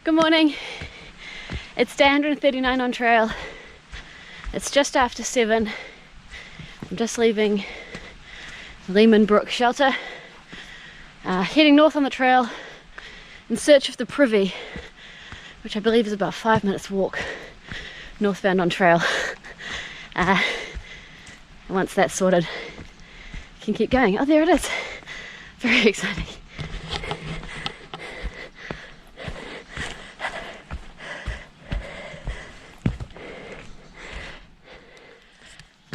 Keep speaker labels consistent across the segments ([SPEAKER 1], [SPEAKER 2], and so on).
[SPEAKER 1] Good morning. It's day 139 on trail. It's just after 7. I'm just leaving Lehman Brook shelter, heading north on the trail in search of the privy, which I believe is about 5 minutes walk northbound on trail. Once that's sorted, I can keep going. Oh, there it is. Very exciting.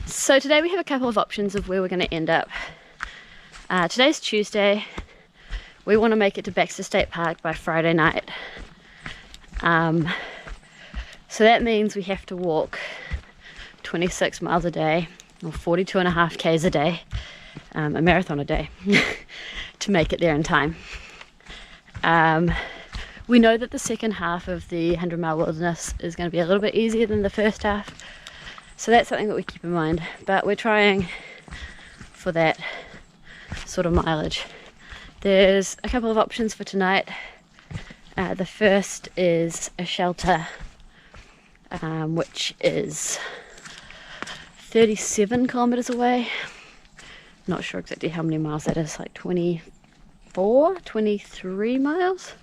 [SPEAKER 1] So today we have a couple of options of where we're going to end up. Today's Tuesday. We want to make it to Baxter State Park by Friday night. So that means we have to walk 26 miles a day, or 42.5 Ks a day, a marathon a day, to make it there in time. We know that the second half of the 100-mile wilderness is going to be a little bit easier than the first half. So that's something that we keep in mind, but we're trying for that sort of mileage. There's a couple of options for tonight. The first is a shelter, which is 37 kilometers away. Not sure exactly how many miles that is, like 24, 23 miles.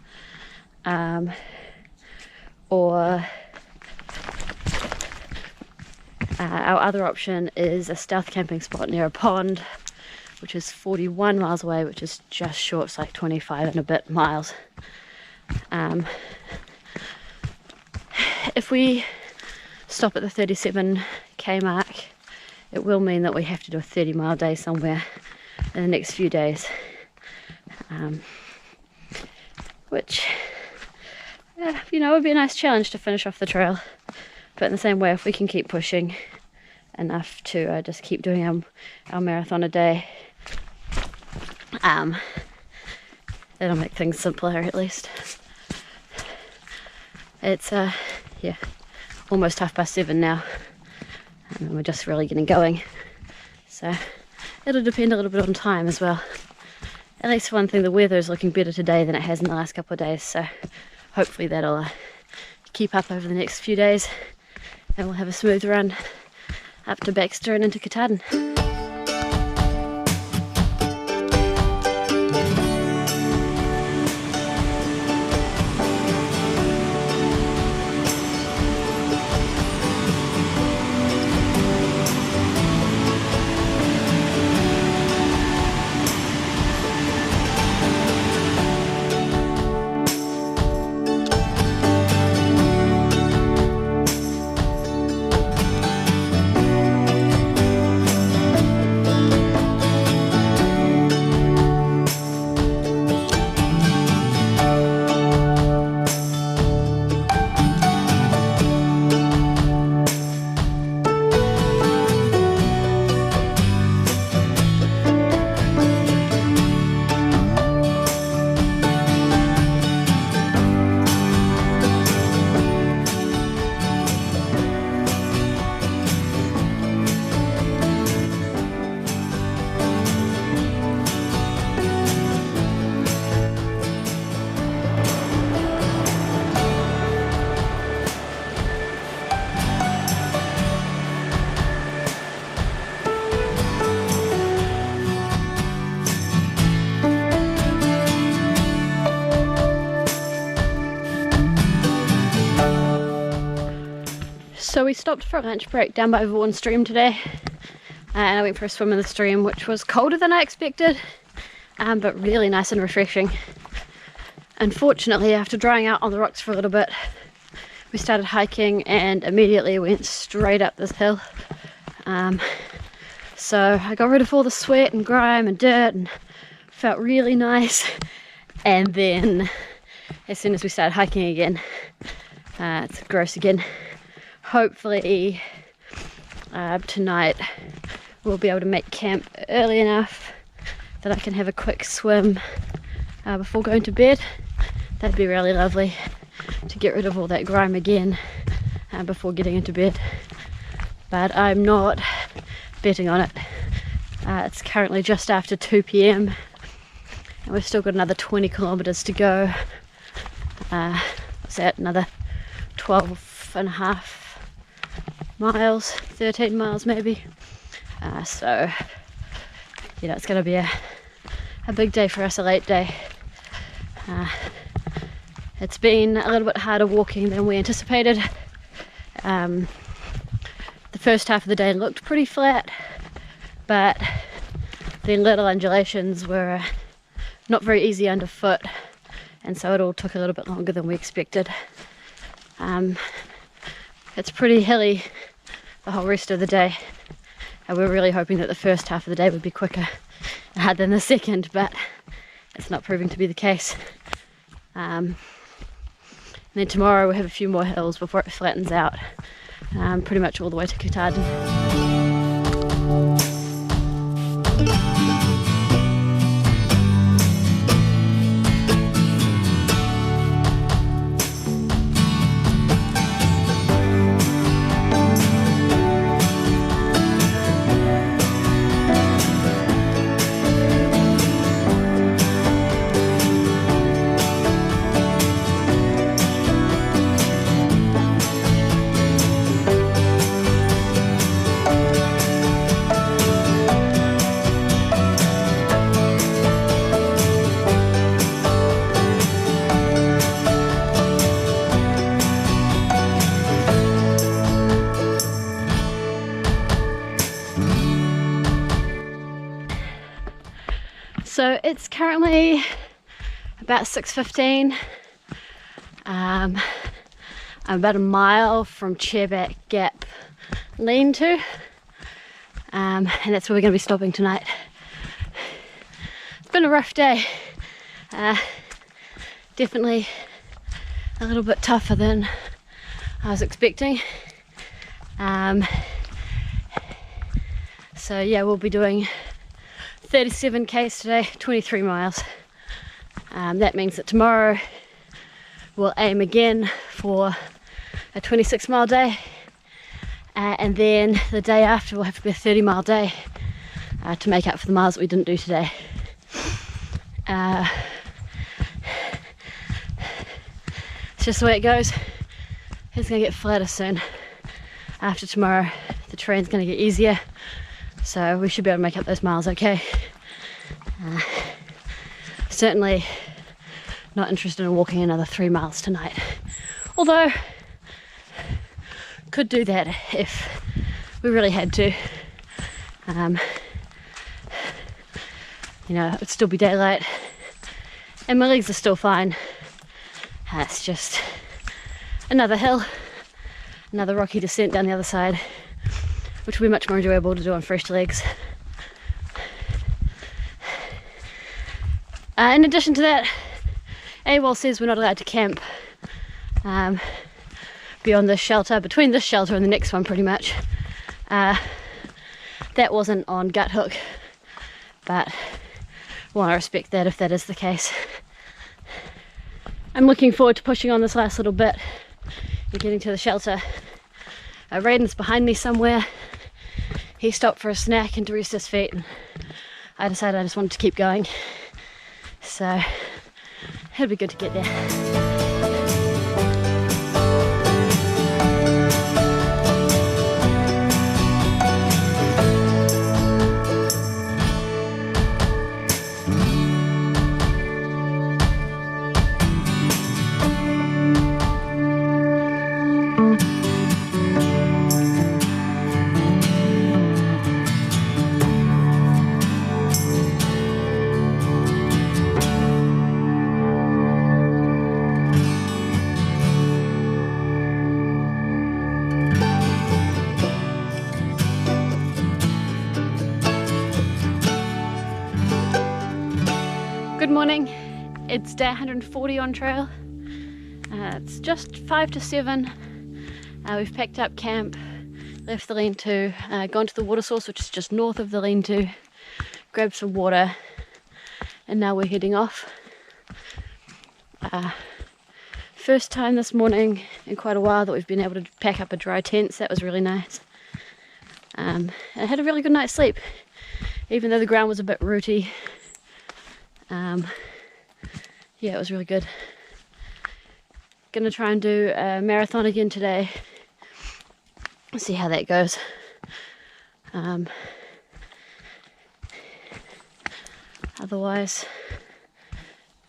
[SPEAKER 1] Our other option is a stealth camping spot near a pond, which is 41 miles away, which is just short. It's like 25 and a bit miles. If we stop at the 37k mark, it will mean that we have to do a 30-mile day somewhere in the next few days, which, would be a nice challenge to finish off the trail. But in the same way, if we can keep pushing enough to just keep doing our marathon a day, that'll make things simpler at least. It's almost 7:30 now, and we're just really getting going. So it'll depend a little bit on time as well. At least for one thing, the weather is looking better today than it has in the last couple of days, so hopefully that'll keep up over the next few days, and we'll have a smooth run up to Baxter and into Katahdin. So we stopped for a lunch break down by Vaughan Stream today, and I went for a swim in the stream, which was colder than I expected, but really nice and refreshing. Unfortunately, after drying out on the rocks for a little bit, we started hiking and immediately went straight up this hill. So I got rid of all the sweat and grime and dirt and felt really nice. And then as soon as we started hiking again, it's gross again. Hopefully tonight we'll be able to make camp early enough that I can have a quick swim before going to bed. That'd be really lovely to get rid of all that grime again before getting into bed. But I'm not betting on it. It's currently just after 2 p.m. and we've still got another 20 kilometers to go. what's that, another 12.5 miles, 13 miles maybe. So you know, it's going to be a big day for us, a late day. It's been a little bit harder walking than we anticipated. The first half of the day looked pretty flat, but the little undulations were not very easy underfoot, and so it all took a little bit longer than we expected. It's pretty hilly the whole rest of the day, and we're really hoping that the first half of the day would be quicker than the second, but it's not proving to be the case. And then tomorrow we'll have a few more hills before it flattens out, pretty much all the way to Katahdin. So it's currently about 6:15. I'm about a mile from Chairback Gap lean-to, and that's where we're going to be stopping tonight. It's been a rough day. Definitely a little bit tougher than I was expecting. So yeah, we'll be doing 37 k's today, 23 miles. That means that tomorrow we'll aim again for a 26-mile day, and then the day after will have to be a 30-mile day to make up for the miles that we didn't do today. It's just the way it goes. It's going to get flatter soon. After tomorrow the terrain's going to get easier, so we should be able to make up those miles okay. Certainly not interested in walking another 3 miles tonight, although could do that if we really had to. You know, it would still be daylight and my legs are still fine. It's just another hill, another rocky descent down the other side, which will be much more enjoyable to do on fresh legs. In addition to that, AWOL says we're not allowed to camp beyond this shelter, between this shelter and the next one pretty much. That wasn't on Gut Hook, but well, I respect that if that is the case. I'm looking forward to pushing on this last little bit and getting to the shelter. Raiden's behind me somewhere. He stopped for a snack and to rest his feet, and I decided I just wanted to keep going. So it'll be good to get there. Good morning, it's day 140 on trail. It's just 5 to 7. We've packed up camp, left the lean-to, gone to the water source, which is just north of the lean-to, grabbed some water, and now we're heading off. First time this morning in quite a while that we've been able to pack up a dry tent, so that was really nice. I had a really good night's sleep, even though the ground was a bit rooty. Yeah, it was really good. gonna try and do a marathon again today. See how that goes. Otherwise,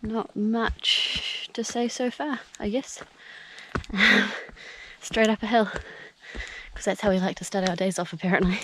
[SPEAKER 1] not much to say so far, I guess. Straight up a hill, because that's how we like to start our days off, apparently.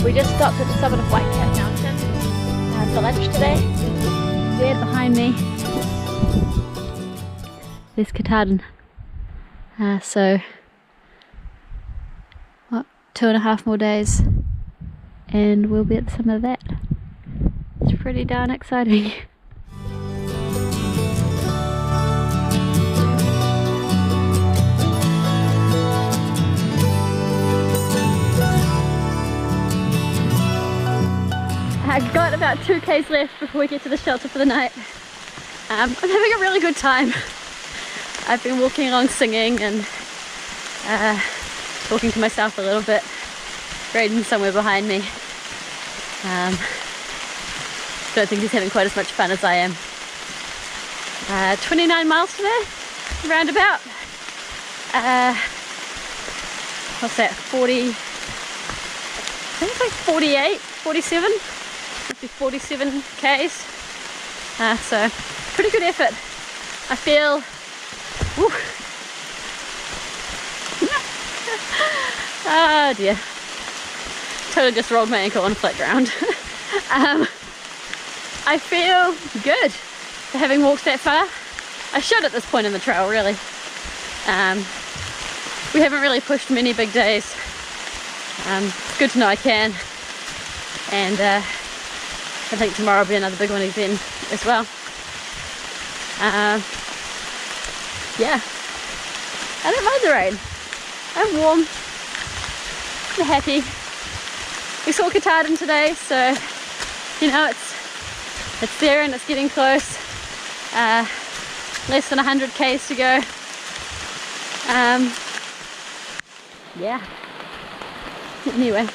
[SPEAKER 1] We just stopped at the summit of White Cat Mountain for lunch today. There behind me is Katahdin. So, what, 2.5 more days and we'll be at the summit of that. It's pretty darn exciting. I've got about 2 k's left before we get to the shelter for the night. I'm having a really good time. I've been walking along singing and talking to myself a little bit. Braden's somewhere behind me. Don't think he's having quite as much fun as I am. 29 miles today, roundabout. What's that, 40, I think it's like 48, 47. 47 k's, so pretty good effort. I feel, oh dear, totally just rolled my ankle on flat ground. I feel good for having walked that far. I should at this point in the trail, really. We haven't really pushed many big days. It's good to know I can, and I think tomorrow will be another big one again as well. Yeah, I don't mind the rain. I'm warm, I'm happy. We saw Katahdin today, so you know it's there and it's getting close. Less than 100 k's to go. Yeah. Anyway.